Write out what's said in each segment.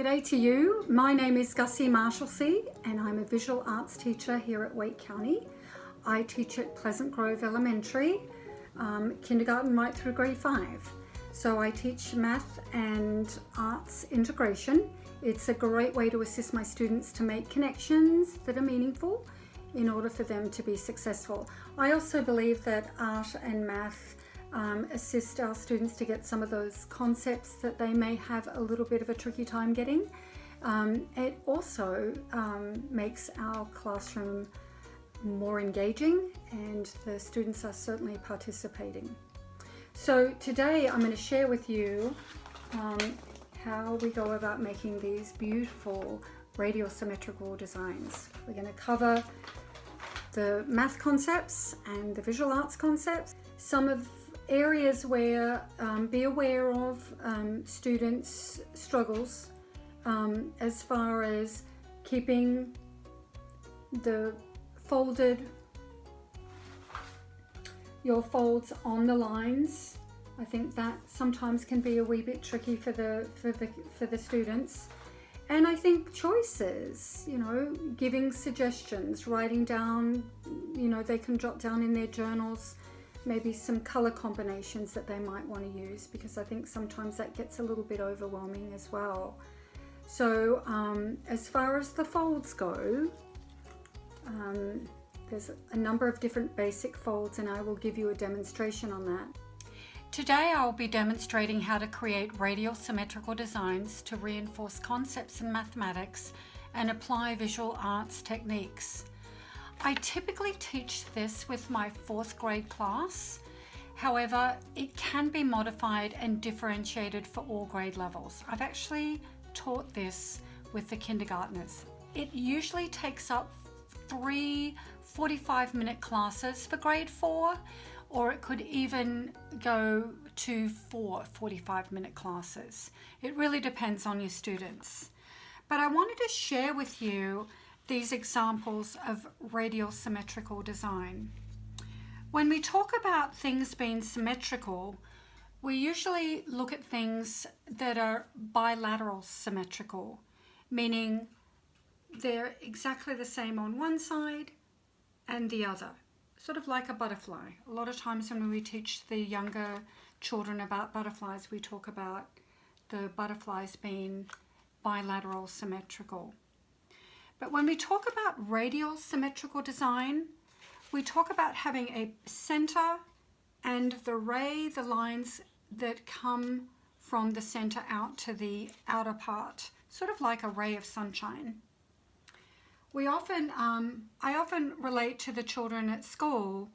Good day to you. My name is Gussie Marshallsea and I'm a visual arts teacher here at Wake County. I teach at Pleasant Grove Elementary, kindergarten right through grade 5. So I teach math and arts integration. It's a great way to assist my students to make connections that are meaningful in order for them to be successful. I also believe that art and math assist our students to get some of those concepts that they may have a little bit of a tricky time getting. It also makes our classroom more engaging and the students are certainly participating. So today I'm going to share with you how we go about making these beautiful radial symmetrical designs. We're going to cover the math concepts and the visual arts concepts, some of areas where be aware of students' struggles as far as keeping your folds on the lines. I think that sometimes can be a wee bit tricky for the students. And I think choices, giving suggestions, writing down, they can jot down in their journals maybe some color combinations that they might want to use, because I think sometimes that gets a little bit overwhelming as well. So as far as the folds go, there's a number of different basic folds and I will give you a demonstration on that. Today I will be demonstrating how to create radial symmetrical designs to reinforce concepts in mathematics and apply visual arts techniques. I typically teach this with my 4th grade class. However, it can be modified and differentiated for all grade levels. I've actually taught this with the kindergartners. It usually takes up 3 45-minute classes for grade 4, or it could even go to 4 45-minute classes. It really depends on your students. But I wanted to share with you these examples of radial symmetrical design. When we talk about things being symmetrical, we usually look at things that are bilateral symmetrical, meaning they're exactly the same on one side and the other, sort of like a butterfly. A lot of times when we teach the younger children about butterflies, we talk about the butterflies being bilateral symmetrical. But when we talk about radial symmetrical design, we talk about having a center and the lines that come from the center out to the outer part, sort of like a ray of sunshine. I often relate to the children at school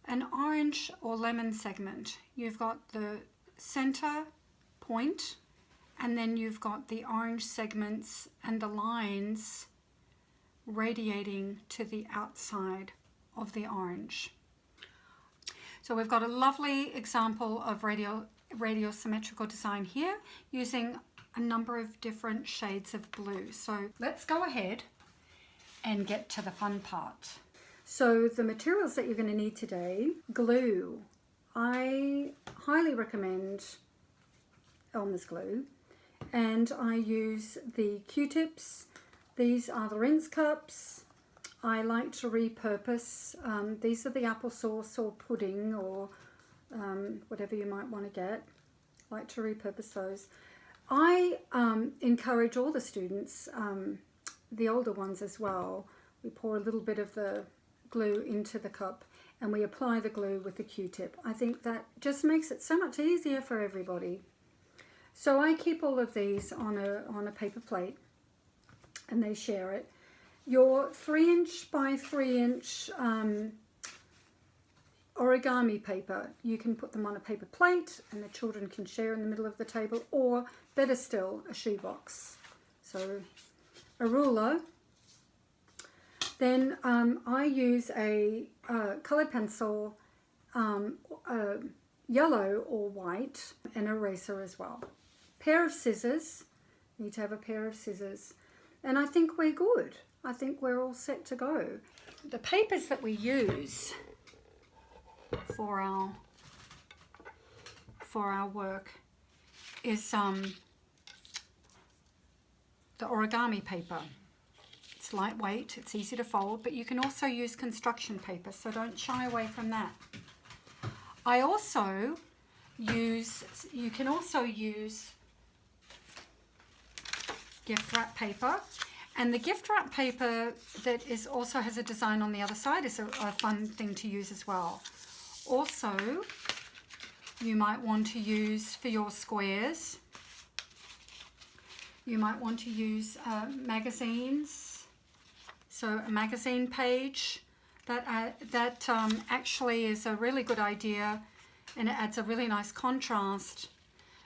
an orange or lemon segment. You've got the center point, and then you've got the orange segments and the lines radiating to the outside of the orange. So we've got a lovely example of radial symmetrical design here using a number of different shades of blue. So let's go ahead and get to the fun part. So the materials that you're going to need today: glue. I highly recommend Elmer's glue, and I use the Q-tips. These are the rinse cups. I like to repurpose. These are the applesauce or pudding or whatever you might want to get. I like to repurpose those. I encourage all the students, the older ones as well. We pour a little bit of the glue into the cup and we apply the glue with the Q-tip. I think that just makes it so much easier for everybody. So I keep all of these on a paper plate, and they share it. Your 3" by 3" origami paper, you can put them on a paper plate and the children can share in the middle of the table, or better still, a shoebox. So a ruler. Then I use a colored pencil, yellow or white, and eraser as well. Pair of scissors. Need to have a pair of scissors. And I think we're good. I think we're all set to go. The papers that we use for our work is the origami paper. It's lightweight, it's easy to fold, but you can also use construction paper, so don't shy away from that. I also use, you can also use gift wrap paper, and the gift wrap paper that is also has a design on the other side is a fun thing to use as well. Also, you might want to use for your squares, you might want to use magazines. So a magazine page, that actually is a really good idea, and it adds a really nice contrast.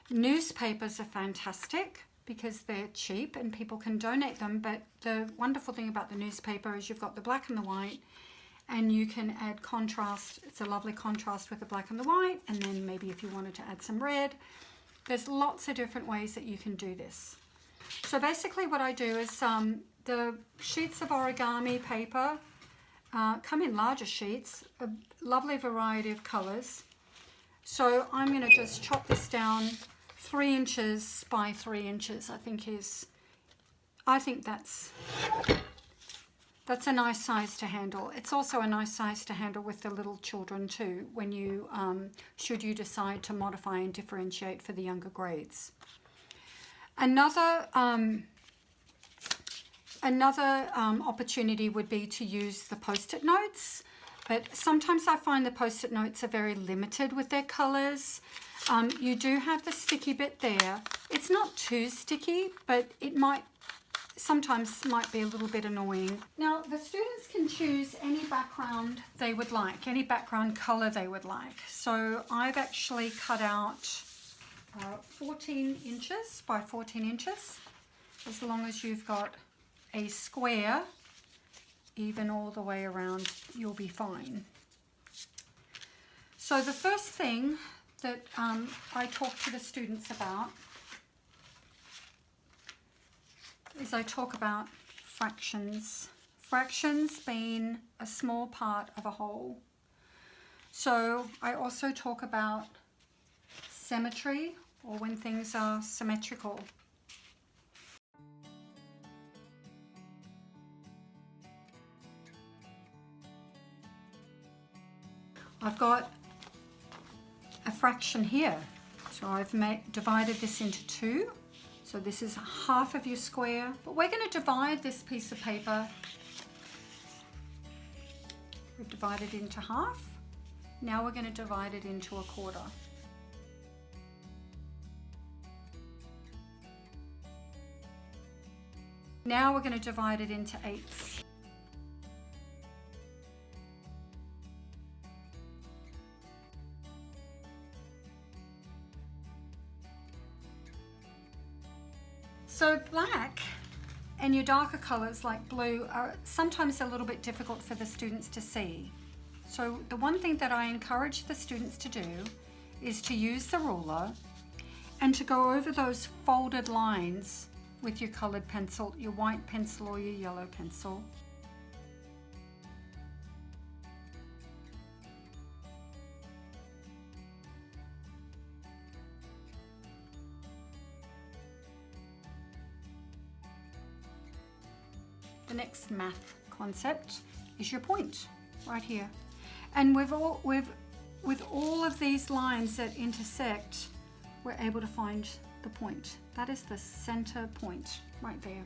Newspapers are fantastic because they're cheap and people can donate them, but the wonderful thing about the newspaper is you've got the black and the white, and you can add contrast. It's a lovely contrast with the black and the white, and then maybe if you wanted to add some red, there's lots of different ways that you can do this. So basically what I do is the sheets of origami paper come in larger sheets, a lovely variety of colors. So I'm going to just chop this down 3 inches by 3 inches. I think that's a nice size to handle. It's also a nice size to handle with the little children too, when you should you decide to modify and differentiate for the younger grades. Another opportunity would be to use the post-it notes, but sometimes I find the post-it notes are very limited with their colors. You do have the sticky bit there. It's not too sticky, but it sometimes might be a little bit annoying. Now, the students can choose any background they would like, any background color they would like. So I've actually cut out 14 inches by 14 inches. As long as you've got a square even all the way around, you'll be fine. So the first thing that I talk to the students about is I talk about fractions. Fractions being a small part of a whole. So I also talk about symmetry, or when things are symmetrical. I've got a fraction here, so I've divided this into 2. So this is half of your square, but we're going to divide this piece of paper. We've divided it into half. Now we're going to divide it into a quarter. Now we're going to divide it into 8ths. So black and your darker colors like blue are sometimes a little bit difficult for the students to see. So the one thing that I encourage the students to do is to use the ruler and to go over those folded lines with your colored pencil, your white pencil or your yellow pencil. The next math concept is your point right here. And with all of these lines that intersect, we're able to find the point. That is the center point right there.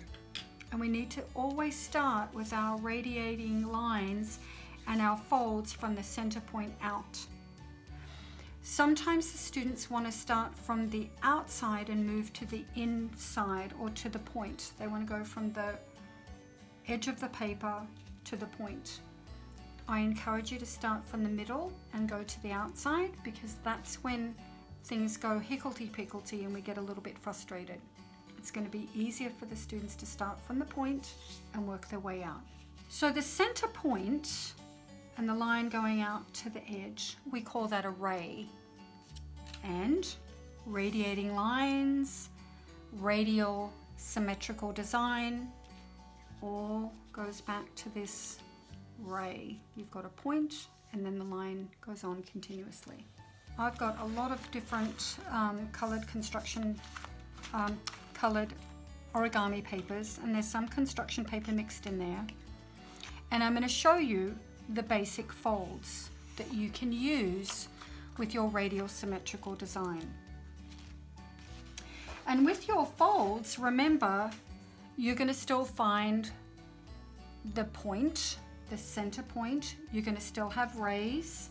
And we need to always start with our radiating lines and our folds from the center point out. Sometimes the students want to start from the outside and move to the inside or to the point. They want to go from the edge of the paper to the point. I encourage you to start from the middle and go to the outside, because that's when things go higgledy-piggledy and we get a little bit frustrated. It's going to be easier for the students to start from the point and work their way out. So the center point and the line going out to the edge, we call that a ray. And radiating lines, radial symmetrical design, all goes back to this ray. You've got a point and then the line goes on continuously. I've got a lot of different colored origami papers, and there's some construction paper mixed in there. And I'm going to show you the basic folds that you can use with your radial symmetrical design. And with your folds, remember, you're going to still find the point, the center point. You're going to still have rays,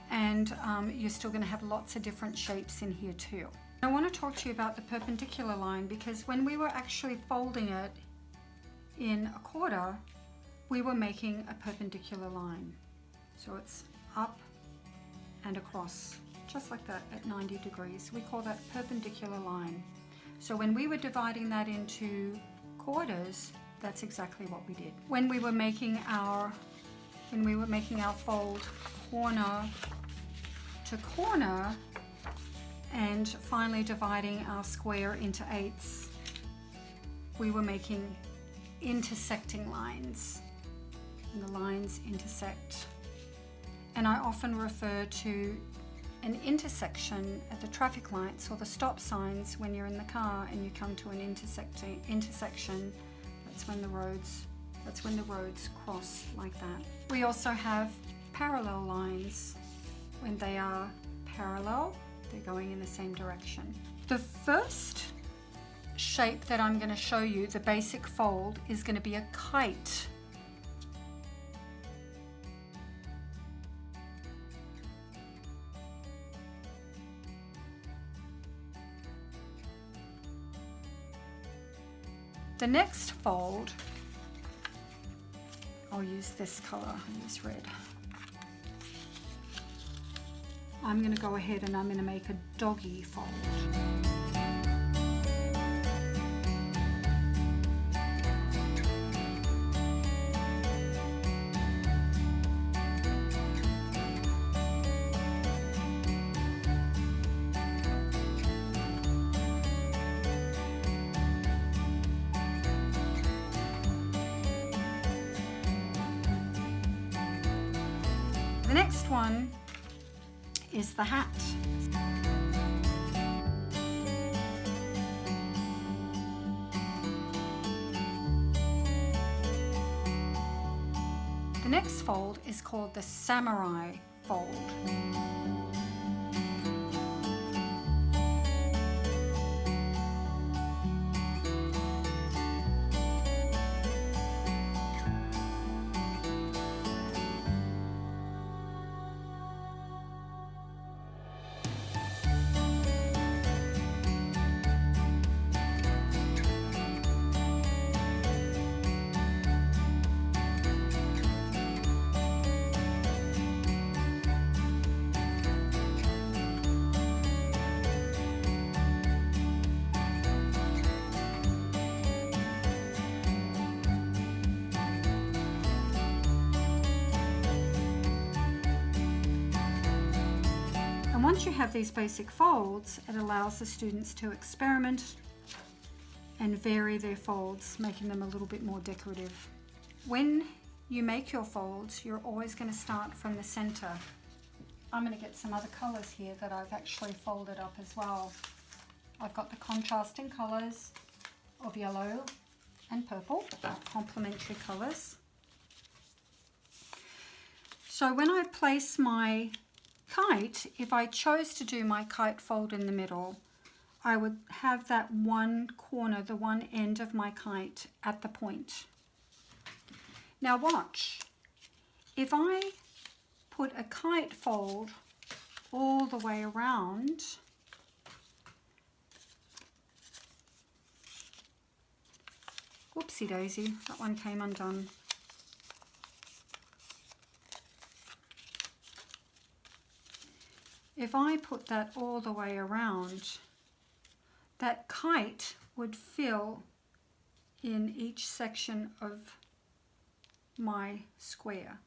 and you're still going to have lots of different shapes in here too. I want to talk to you about the perpendicular line, because when we were actually folding it in a quarter, we were making a perpendicular line. So it's up and across, just like that, at 90 degrees. We call that perpendicular line. So when we were dividing that into quarters, that's exactly what we did. When we were making our fold corner to corner, and finally dividing our square into eighths, we were making intersecting lines, and the lines intersect. And I often refer to an intersection at the traffic lights or the stop signs when you're in the car and you come to an intersection. That's when the roads cross like that. We also have parallel lines. When they are parallel, they're going in the same direction. The first shape that I'm going to show you, the basic fold, is going to be a kite. The next fold, I'll use this color, I'll use red. I'm going to go ahead and I'm going to make a doggy fold. The next one is the hat. The next fold is called the samurai fold. And once you have these basic folds, it allows the students to experiment and vary their folds, making them a little bit more decorative. When you make your folds, you're always going to start from the center. I'm going to get some other colors here that I've actually folded up as well. I've got the contrasting colors of yellow and purple, complementary colors. So when I place my kite, if I chose to do my kite fold in the middle, I would have that one corner, the one end of my kite at the point. Now watch, if I put a kite fold all the way around, whoopsie daisy, that one came undone. If I put that all the way around, that kite would fill in each section of my square.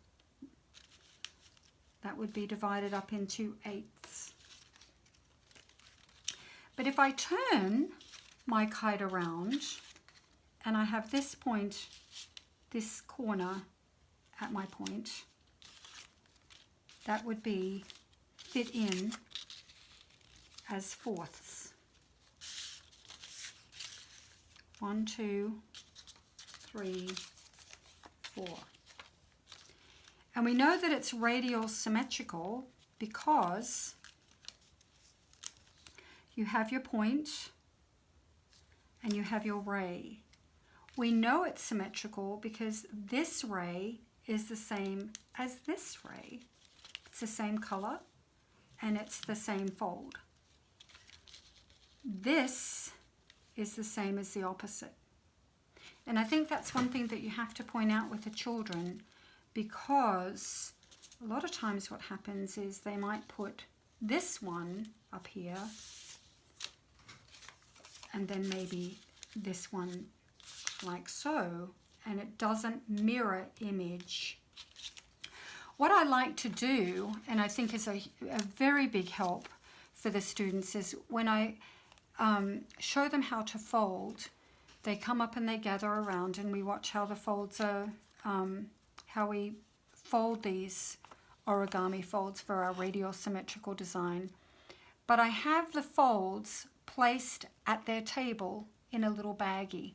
That would be divided up into eighths. But if I turn my kite around and I have this point, this corner at my point, that would be fit in as fourths. 1, 2, 3, 4. And we know that it's radial symmetrical because you have your point and you have your ray. We know it's symmetrical because this ray is the same as this ray. It's the same color and it's the same fold. This is the same as the opposite. And I think that's one thing that you have to point out with the children, because a lot of times what happens is they might put this one up here and then maybe this one like so, and it doesn't mirror image. What I like to do, and I think is a very big help for the students, is when I show them how to fold, they come up and they gather around and we watch how the folds are, how we fold these origami folds for our radial symmetrical design. But I have the folds placed at their table in a little baggie.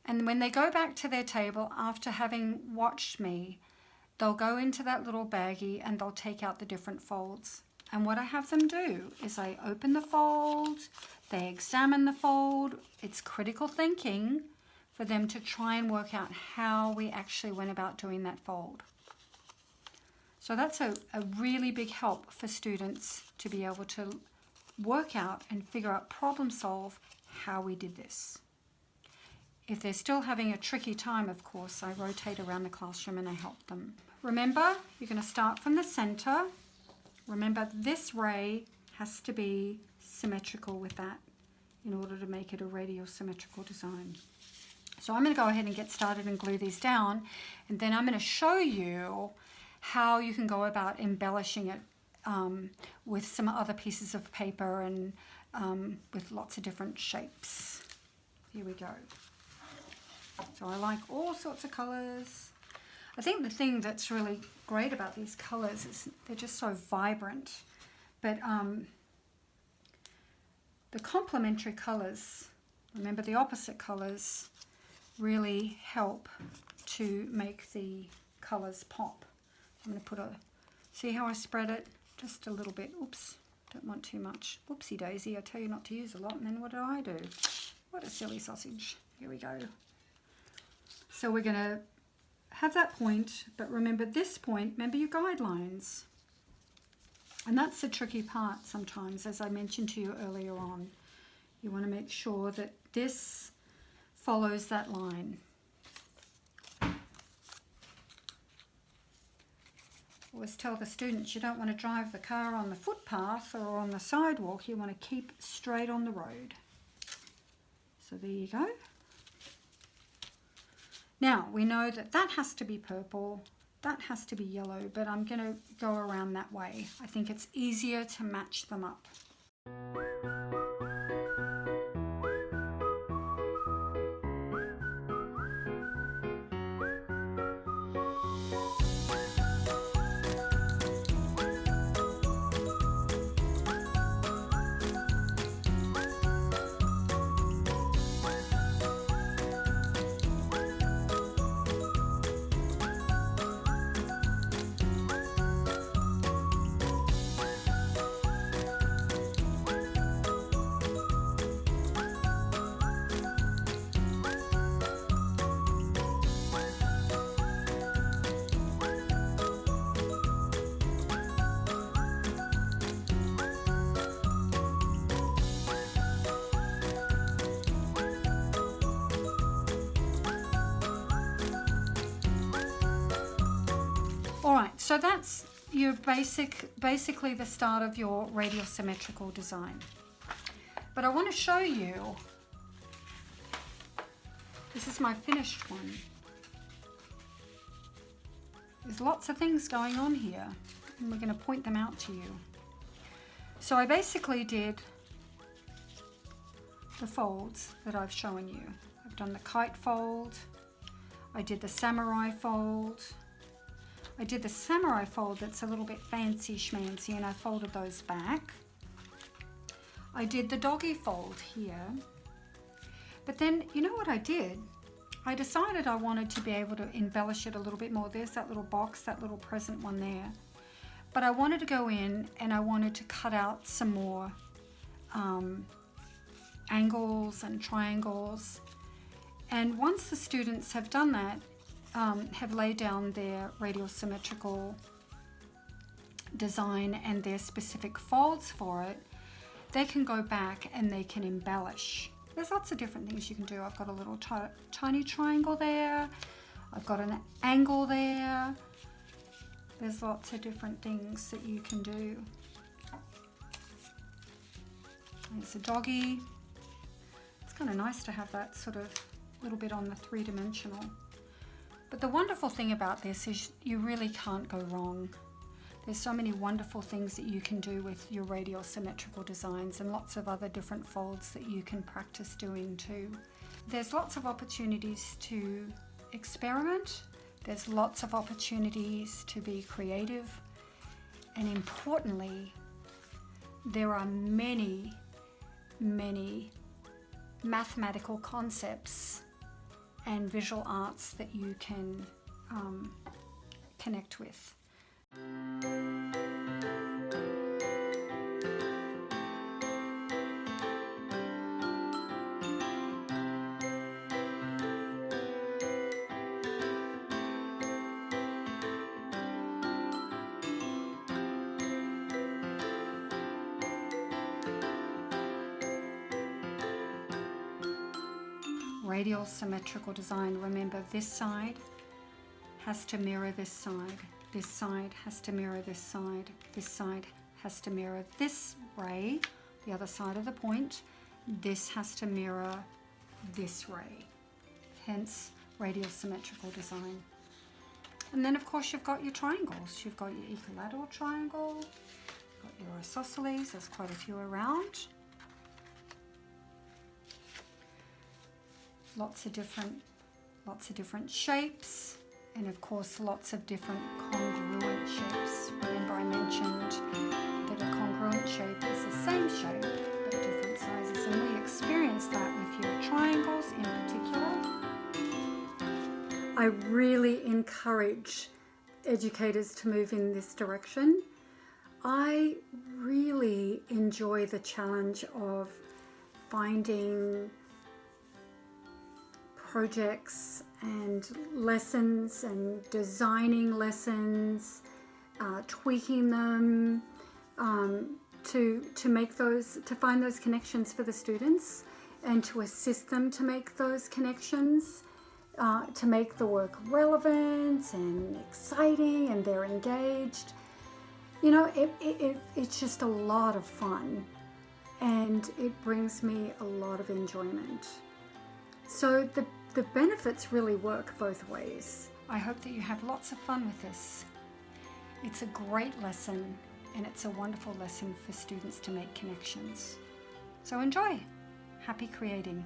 And when they go back to their table after having watched me, they'll go into that little baggie and they'll take out the different folds. And what I have them do is I open the fold, they examine the fold. It's critical thinking for them to try and work out how we actually went about doing that fold. So that's a really big help for students to be able to work out and figure out, problem solve how we did this. If they're still having a tricky time, of course, I rotate around the classroom and I help them. Remember, you're going to start from the center. Remember, this ray has to be symmetrical with that in order to make it a radial symmetrical design. So I'm going to go ahead and get started and glue these down, and then I'm going to show you how you can go about embellishing it with some other pieces of paper and with lots of different shapes. Here we go. So I like all sorts of colors. I think the thing that's really great about these colors is they're just so vibrant. But the complementary colors, remember the opposite colors, really help to make the colors pop. I'm going to put see how I spread it? Just a little bit. Oops, don't want too much. Whoopsie daisy, I tell you not to use a lot, and then what do? What a silly sausage. Here we go. So we're going to have that point, but remember this point, remember your guidelines. And that's the tricky part sometimes, as I mentioned to you earlier on. You want to make sure that this follows that line. Always tell the students you don't want to drive the car on the footpath or on the sidewalk. You want to keep straight on the road. So there you go. Now we know that that has to be purple, that has to be yellow, but I'm going to go around that way. I think it's easier to match them up. Alright, so that's your basically the start of your radial symmetrical design. But I want to show you, this is my finished one. There's lots of things going on here, and we're going to point them out to you. So I basically did the folds that I've shown you. I've done the kite fold, I did the samurai fold, I did the samurai fold that's a little bit fancy schmancy, and I folded those back. I did the doggy fold here. But then, you know what I did? I decided I wanted to be able to embellish it a little bit more. There's that little box, that little present one there. But I wanted to go in and I wanted to cut out some more angles and triangles. And once the students have done that, have laid down their radial symmetrical design and their specific folds for it, they can go back and they can embellish. There's lots of different things you can do. I've got a little tiny triangle there. I've got an angle there. There's lots of different things that you can do. There's a doggy. It's kind of nice to have that sort of little bit on the three-dimensional. But the wonderful thing about this is you really can't go wrong. There's so many wonderful things that you can do with your radial symmetrical designs, and lots of other different folds that you can practice doing too. There's lots of opportunities to experiment. There's lots of opportunities to be creative. And importantly, there are many, many mathematical concepts and visual arts that you can connect with. Radial symmetrical design. Remember, this side has to mirror this side. This side has to mirror this side. This side has to mirror this ray, the other side of the point. This has to mirror this ray. Hence, radial symmetrical design. And then, of course, you've got your triangles. You've got your equilateral triangle, you've got your isosceles. There's quite a few around. Lots of different shapes, and of course lots of different congruent shapes. Remember, I mentioned that a congruent shape is the same shape but different sizes, and we experience that with your triangles in particular. I really encourage educators to move in this direction. I really enjoy the challenge of finding projects and lessons and designing lessons, tweaking them to make those, to find those connections for the students and to assist them to make those connections, to make the work relevant and exciting and they're engaged. You know, it's just a lot of fun and it brings me a lot of enjoyment. So the benefits really work both ways. I hope that you have lots of fun with this. It's a great lesson and it's a wonderful lesson for students to make connections. So enjoy. Happy creating.